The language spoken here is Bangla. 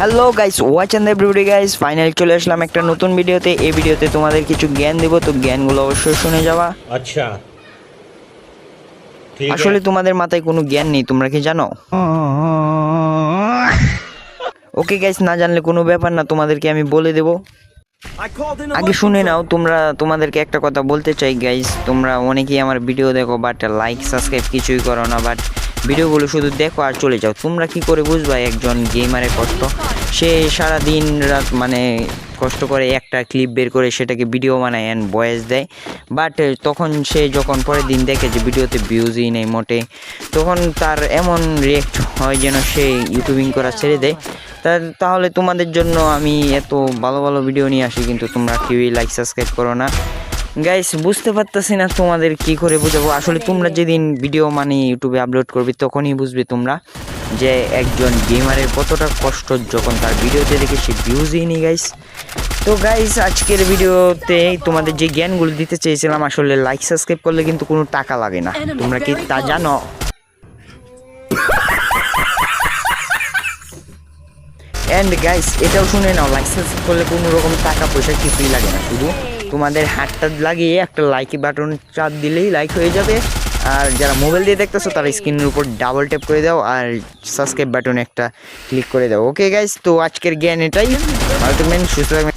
Hello guys, watch and everybody guys, finally চলে আসলাম একটা নতুন ভিডিওতে। এই ভিডিওতে তোমাদের কিছু জ্ঞান দেব, তো জ্ঞানগুলো অবশ্যই শুনে যাওয়া। अच्छा ठीक है। আসলে তোমাদের মাথায় কোনো জ্ঞান নেই, তোমরা কি জানো? ওকে গাইস, না জানলে কোনো ব্যাপার না, তোমাদেরকে আমি বলে দেব। আগে শুনে নাও, তোমাদেরকে একটা কথা বলতে চাই গাইস, তোমরা অনেকেই আমার ভিডিও দেখো বাট লাইক সাবস্ক্রাইব কিছুই করো না, বাট ভিডিওগুলো শুধু দেখো আর চলে যাও। তোমরা কি করে বুঝবা একজন গেমারের কষ্ট? সে সারা দিন রাত মানে কষ্ট করে একটা ক্লিপ বের করে সেটাকে ভিডিও বানায় অ্যান্ড ভয়েস দেয়, বাট তখন সে যখন পরের দিন দেখে যে ভিডিওতে ভিউজই নেই মোটে, তখন তার এমন রিয়েক্ট হয় যেন সে ইউটিউবিং করা ছেড়ে দেয়। তাহলে তোমাদের জন্য আমি এত ভালো ভালো ভিডিও নিয়ে আসি, কিন্তু তোমরা কেউই লাইক সাবস্ক্রাইব করো না গাইস। বুঝতে পারতেছি না তোমাদের কি করে বোঝাবো। আসলে তোমরা যেদিন ভিডিও মানে ইউটিউবে আপলোড করবে তখনই বুঝবে তোমরা যে একজন গেমারের কতটা কষ্ট যখন তার ভিডিওতে দেখে সে ভিউজই নেই গাইস। তো গাইস, আজকের ভিডিওতে তোমাদের যে জ্ঞানগুলো দিতে চেয়েছিলাম, আসলে লাইক সাবস্ক্রাইব করলে কিন্তু কোনো টাকা লাগে না, তোমরা কি তা জানো? অ্যান্ড গাইস, এটাও শুনে নাও, লাইক সাবস্ক্রাইব করলে কোনো রকম টাকা পয়সা কিছুই লাগে না, শুধু তোমাদের হাতটা লাগিয়ে একটা লাইক বাটন চাপ দিলেই লাইক হয়ে যাবে। আর যারা মোবাইল দিয়ে দেখতেছো তারা স্ক্রিনের উপর ডাবল ট্যাপ করে দাও আর সাবস্ক্রাইব বাটনে একটা ক্লিক করে দাও। ওকে গাইস, তো আজকের জ্ঞান এটাই। ভালো থাকবেন, সুস্থ থাকবেন।